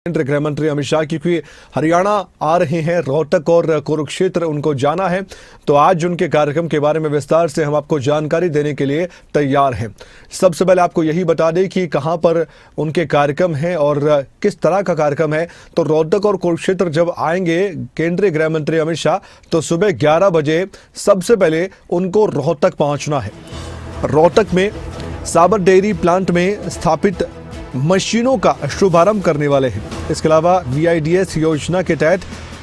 केंद्रीय गृह मंत्री अमित शाह, क्योंकि हरियाणा आ रहे हैं, रोहतक और कुरुक्षेत्र उनको जाना है, तो आज उनके कार्यक्रम के बारे में विस्तार से हम आपको जानकारी देने के लिए तैयार हैं। सबसे पहले आपको यही बता दें कि कहां पर उनके कार्यक्रम हैं और किस तरह का कार्यक्रम है। तो रोहतक और कुरुक्षेत्र जब आएंगे केंद्रीय गृह मंत्री अमित शाह, तो सुबह 11 बजे सबसे पहले उनको रोहतक पहुंचना है। रोहतक में साबर डेयरी प्लांट में स्थापित मशीनों का शुभारंभ करने वाले हैं। इसके अलावा VIDS योजना के तहत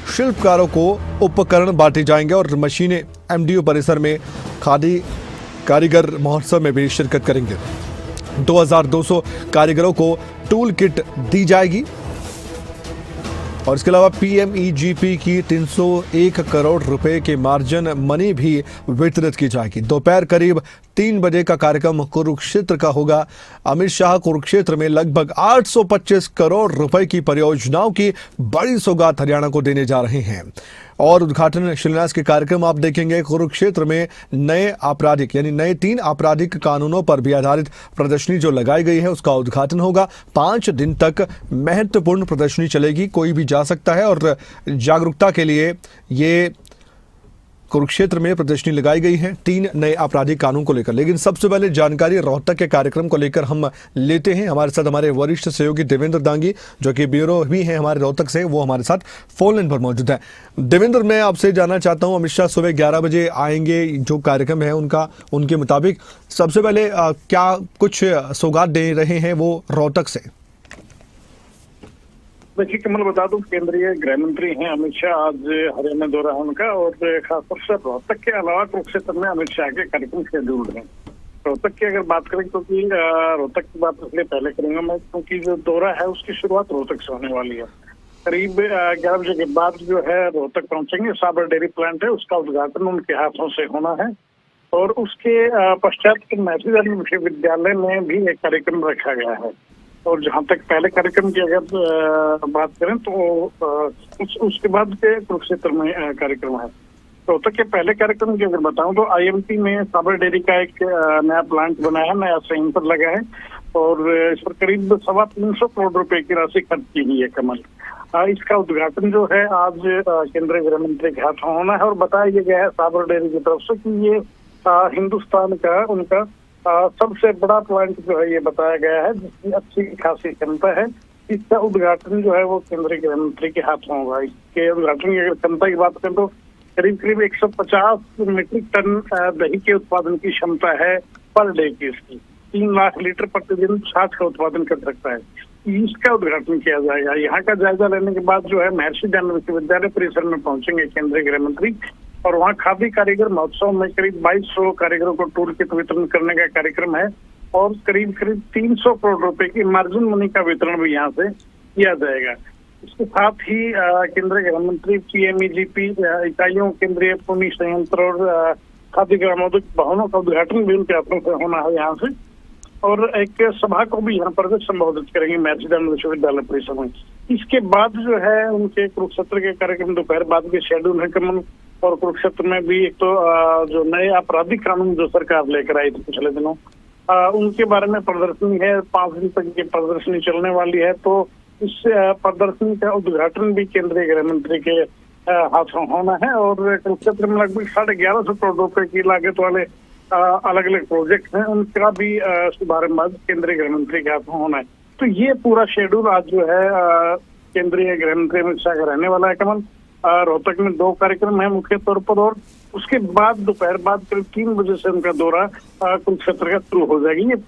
शिल्पकारों को उपकरण बांटे जाएंगे और मशीनें MDO परिसर में खादी कारीगर महोत्सव में भी शिरकत करेंगे। 2200 कारीगरों को टूल किट दी जाएगी और इसके अलावा PMEGP की 301 करोड़ रुपए के मार्जिन मनी भी वितरित की जाएगी। दोपहर करीब 3 बजे का कार्यक्रम कुरुक्षेत्र का होगा। अमित शाह कुरुक्षेत्र में लगभग 825 करोड़ रुपए की परियोजनाओं की बड़ी सौगात हरियाणा को देने जा रहे हैं और उद्घाटन शिलान्यास के कार्यक्रम आप देखेंगे। कुरुक्षेत्र में नए आपराधिक यानी नए 3 आपराधिक कानूनों पर भी आधारित प्रदर्शनी जो लगाई गई है उसका उद्घाटन होगा। 5 दिन तक महत्वपूर्ण प्रदर्शनी चलेगी, कोई भी जा सकता है और जागरूकता के लिए ये कुरुक्षेत्र में प्रदर्शनी लगाई गई है 3 नए आपराधिक कानून को लेकर। लेकिन सबसे पहले जानकारी रोहतक के कार्यक्रम को लेकर हम लेते हैं। हमारे साथ हमारे वरिष्ठ सहयोगी देवेंद्र दांगी, जो कि ब्यूरो भी हैं हमारे रोहतक से, वो हमारे साथ फोन लाइन पर मौजूद है। देवेंद्र, मैं आपसे जानना चाहता हूँ, अमित शाह सुबह 11 बजे आएंगे, जो कार्यक्रम है उनके मुताबिक सबसे पहले क्या कुछ सौगात दे रहे हैं वो रोहतक से? देखिए कमल, बता दूं केंद्रीय गृह मंत्री हैं अमित शाह, आज हरियाणा दौरा है उनका और खासतौर से रोहतक के अलावा कुरुक्षेत्र में अमित शाह के कार्यक्रम शेड्यूल्ड हैं। रोहतक की अगर बात करें तो रोहतक की बात इसलिए पहले करूंगा मैं क्योंकि जो दौरा है उसकी शुरुआत रोहतक से होने वाली है। करीब 11 बजे के बाद जो है रोहतक पहुंचेंगे। साबर डेयरी प्लांट है, उसका उद्घाटन उनके हाथों से होना है और उसके पश्चात महर्षि विश्वविद्यालय में भी एक कार्यक्रम रखा गया है। और जहां तक पहले कार्यक्रम की अगर बात करें तो उसके बाद के कुरुक्षेत्र में कार्यक्रम है। रोहतक के पहले कार्यक्रम की अगर बताऊं तो IMT में साबर डेयरी का एक नया प्लांट बना है, नया संयंत्र लगा है और इस पर करीब 325 करोड़ रुपए की राशि खर्च की गई है। कमल, इसका उद्घाटन जो है आज केंद्रीय गृह मंत्री के हाथों होना है और बताया गया है साबर डेयरी की तरफ से कि ये हिंदुस्तान का उनका सबसे बड़ा प्लांट जो है ये बताया गया है, जिसकी अच्छी खासी क्षमता है। इसका उद्घाटन जो है वो केंद्रीय गृह मंत्री के हाथों होगा। इसके उद्घाटन की अगर क्षमता की बात करें तो करीब 150 मीट्रिक टन दही के उत्पादन की क्षमता है पर डे की। इसकी 3 लाख लीटर प्रतिदिन छाछ का उत्पादन कर सकता है। इसका उद्घाटन किया जाएगा। यहाँ का जायजा लेने के बाद जो है महर्षि विश्वविद्यालय परिसर में पहुंचेंगे केंद्रीय गृह मंत्री और वहाँ खादी कारीगर महोत्सव में करीब 2200 कारीगरों को टूल किट वितरण करने का कार्यक्रम है और करीब 300 करोड़ रुपए की मार्जिन मनी का वितरण भी यहाँ से किया जाएगा। इसके साथ ही केंद्रीय गृह मंत्री PMEGP इकाइयों, केंद्रीय भूमि संयंत्र और खादी ग्रामोद्योग भवनों का उद्घाटन भी उनके हाथों से होना है यहाँ से और एक सभा को भी यहाँ पर संबोधित करेंगे महर्षि विश्वविद्यालय परिसर में। इसके बाद जो है उनके कुरुक्षेत्र के कार्यक्रम दोपहर बाद के शेड्यूल है कमल। और कुरुक्षेत्र में भी एक तो जो नए आपराधिक कानून जो सरकार लेकर आई थी पिछले दिनों, उनके बारे में प्रदर्शनी है। 5 दिन तक ये प्रदर्शनी चलने वाली है, तो इस प्रदर्शनी का उद्घाटन भी केंद्रीय गृह मंत्री के हाथों होना है और कुरुक्षेत्र में लगभग 1150 करोड़ रुपए की लागत वाले अलग अलग प्रोजेक्ट हैं, उनका भी शुभारंभ आज केंद्रीय गृह मंत्री के हाथों होना है। तो ये पूरा शेड्यूल आज जो है केंद्रीय गृह मंत्री अमित शाह का रहने वाला है। कमल, रोहतक में 2 कार्यक्रम है मुख्य तौर पर और उसके बाद दोपहर बाद करीब 3 बजे से उनका दौरा कुरुक्षेत्र का शुरू हो जाएगी।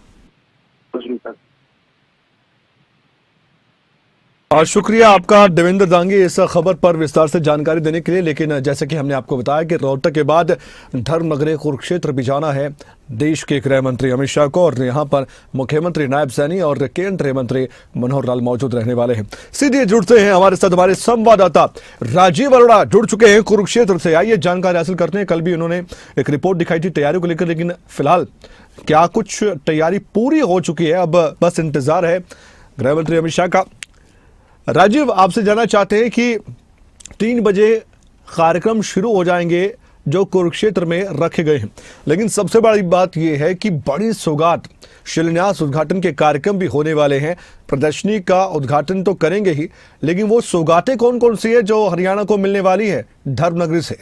शुक्रिया आपका देवेंद्र दांगी इस खबर पर विस्तार से जानकारी देने के लिए। लेकिन जैसे कि हमने आपको बताया कि रोहतक के बाद धर्मनगरी कुरुक्षेत्र भी जाना है देश के गृह मंत्री अमित शाह को और यहाँ पर मुख्यमंत्री नायब सैनी और केंद्रीय मंत्री मनोहर लाल मौजूद रहने वाले हैं। सीधे जुड़ते हैं हमारे साथ हमारे संवाददाता राजीव अरोड़ा जुड़ चुके हैं कुरुक्षेत्र से। आइए जानकारी हासिल करते हैं। कल भी उन्होंने एक रिपोर्ट दिखाई थी तैयारियों को लेकर, लेकिन फिलहाल क्या कुछ तैयारी पूरी हो चुकी है? अब बस इंतजार है गृह मंत्री अमित शाह का। राजीव, आपसे जानना चाहते हैं कि 3 बजे कार्यक्रम शुरू हो जाएंगे जो कुरुक्षेत्र में रखे गए हैं। लेकिन सबसे बड़ी बात यह है कि बड़ी सौगात, शिलान्यास, उद्घाटन के कार्यक्रम भी होने वाले हैं। प्रदर्शनी का उद्घाटन तो करेंगे ही, लेकिन वो सौगातें कौन कौन सी है जो हरियाणा को मिलने वाली है धर्मनगरी से?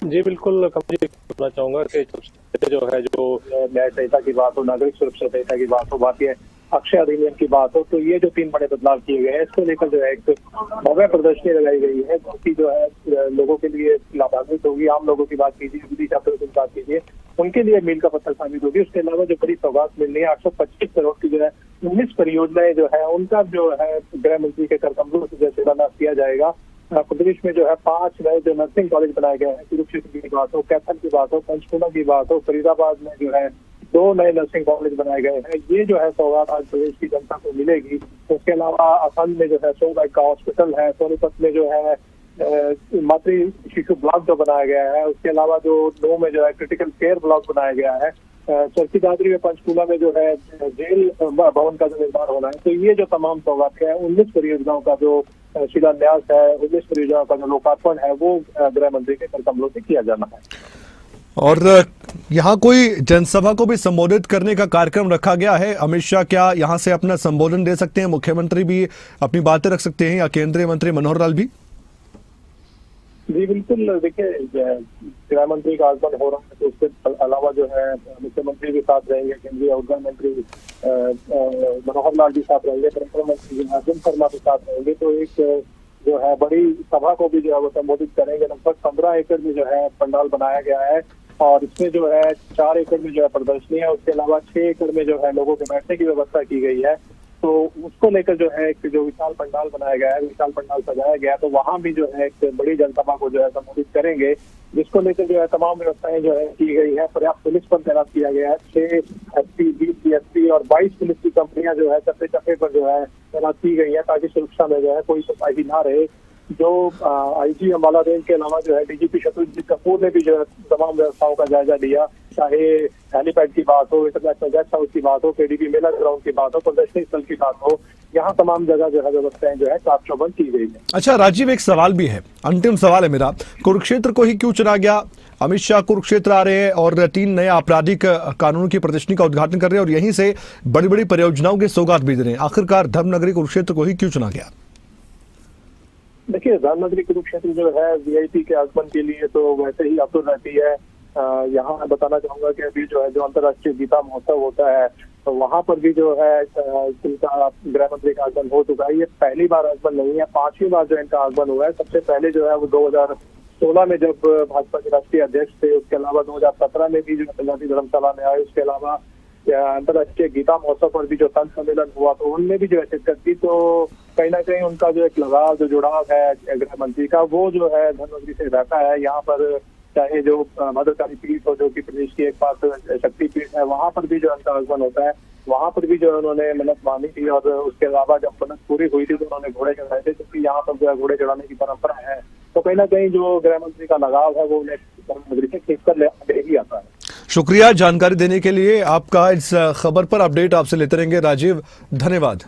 जी बिल्कुल, कहना चाहूंगा कि जो है जो न्याय संहिता की बात हो, नागरिक सुरक्षा संहिता की बात हो, भारतीय अक्षय अधिनियम की बात हो, तो ये जो 3 बड़े बदलाव किए गए हैं इसको लेकर जो है एक भव्य प्रदर्शनी लगाई गई है, जो कि जो है लोगों के लिए लाभान्वित होगी। आम लोगों की बात कीजिए, विधि छात्रों की बात कीजिए, उनके लिए मील का पत्थर साबित होगी। उसके अलावा जो बड़ी सौगात मिलनी है, 825 करोड़ की जो है 19 परियोजनाएं जो है उनका जो है गृह मंत्री के कर कमलों से जो शिलान्यास किया जाएगा। प्रदेश में जो है 5 नए जो नर्सिंग कॉलेज बनाए गए हैं, कुरुक्षेत्र की बात हो, कैथल की बात हो, पंचकुला की बात हो, फरीदाबाद में जो है 2 नए नर्सिंग कॉलेज बनाए गए हैं। ये जो है सौगात आज प्रदेश की जनता को मिलेगी। उसके अलावा असम में जो है 100 बेड का हॉस्पिटल है, सोनीपत में जो है मातृ शिशु ब्लॉक जो बनाया गया है, उसके अलावा जो 9 में जो है क्रिटिकल केयर ब्लॉक बनाया गया है, चरखी दादरी में पंचकूला में जो है जेल भवन का जो निर्माण होना है। तो ये जो तमाम सौगात है, 19 परियोजनाओं का जो शिलान्यास है, 19 परियोजनाओं का जो लोकार्पण है, वो गृह मंत्री के कर कमलों से किया जाना है। और यहाँ कोई जनसभा को भी संबोधित करने का कार्यक्रम रखा गया है? अमित शाह क्या यहाँ से अपना संबोधन दे सकते हैं? मुख्यमंत्री भी अपनी बातें रख सकते हैं या केंद्रीय मंत्री मनोहर लाल भी? जी बिल्कुल, देखिए गृह मंत्री का आगमन हो रहा है, तो उसके अलावा जो है मुख्यमंत्री भी साथ रहेंगे, केंद्रीय ऊर्जा मंत्री मनोहर लाल भी साथ रहेंगे, परिवहन मंत्री अर्जुन शर्मा भी साथ रहेंगे। तो एक जो है बड़ी सभा को भी जो है वो संबोधित करेंगे। लगभग 15 एकड़ में जो है पंडाल बनाया गया है और इसमें जो है 4 एकड़ में जो है प्रदर्शनी है, उसके अलावा 6 एकड़ में जो है लोगों के बैठने की व्यवस्था की गई है। तो उसको लेकर जो है एक जो विशाल पंडाल बनाया गया है, विशाल पंडाल सजाया गया है, तो वहां भी जो है एक बड़ी जनसभा को जो है संबोधित करेंगे, जिसको लेकर जो है तमाम व्यवस्थाएं जो है की गई है। पर्याप्त पुलिस पर तैनात किया गया है। 6 एसपी, 20 डीएसपी और 22 पुलिस की कंपनियां जो है चप्पे चप्पे पर जो है तैनात की गई है, ताकि सुरक्षा में जो है कोई कोताही ना रहे। जो आईजी अंबाला रेंज के अलावा जो है डीजीपी शत्रुजीत कपूर ने भी जो है तमाम व्यवस्थाओं का जायजा लिया, चाहे हेलीपैड की बात हो, इंटरनेशनल गेस्ट हाउस की बात हो, केडीबी मेला ग्राउंड की बात हो, प्रदर्शनी स्थल की बात हो, यहाँ तमाम जगह जो है व्यवस्थाएं जो है चाक चौबंद की गई है। अच्छा राजीव, एक सवाल भी है, अंतिम सवाल है मेरा, कुरुक्षेत्र को ही क्यों चुना गया? अमित शाह कुरुक्षेत्र आ रहे हैं और 3 नए आपराधिक कानून की प्रदर्शनी का उद्घाटन कर रहे हैं और यहीं से बड़ी बड़ी परियोजनाओं के सौगात भेज रहे हैं। आखिरकार धर्मनगरी कुरुक्षेत्र को ही क्यों चुना गया? देखिए, धर्मनगरी कुरुक्षेत्र जो है वीआईपी के आगमन के लिए तो वैसे ही आतुर रहती है। यहाँ मैं बताना चाहूंगा कि अभी जो है जो अंतर्राष्ट्रीय गीता महोत्सव होता है, तो वहाँ पर भी जो है इनका गृह मंत्री का आगमन हो चुका है। ये पहली बार आगमन नहीं है, 5वीं बार जो इनका आगमन हुआ है। सबसे पहले जो है वो 2016 में जब भाजपा के राष्ट्रीय अध्यक्ष थे, उसके अलावा 2017 में भी जो पंजाबी धर्मशाला में आए, उसके अलावा अंतर्राष्ट्रीय गीता महोत्सव पर भी जो संत सम्मेलन हुआ तो उनमें भी जो है शिरकत की। तो कहीं ना कहीं उनका जो एक लगाव, जो जुड़ाव है गृह मंत्री का, वो जो है धर्मनगरी से रहता है। यहाँ पर चाहे जो भद्रकाली पीठ हो, जो कि प्रदेश की एक पात्र शक्ति पीठ है, वहाँ पर भी जो उनका आगमन होता है, वहाँ पर भी जो उन्होंने मन्नत मानी थी। और उसके अलावा जब मन्नत पूरी हुई थी तो उन्होंने घोड़े चढ़ाए थे, क्योंकि यहाँ पर जो है घोड़े चढ़ाने की परंपरा है। तो कहीं ना कहीं जो गृह मंत्री का लगाव है वो उन्हें धर्मनगरी से खींच कर ले ही आता है। शुक्रिया जानकारी देने के लिए। आपका इस खबर पर अपडेट आपसे लेते रहेंगे राजीव, धन्यवाद।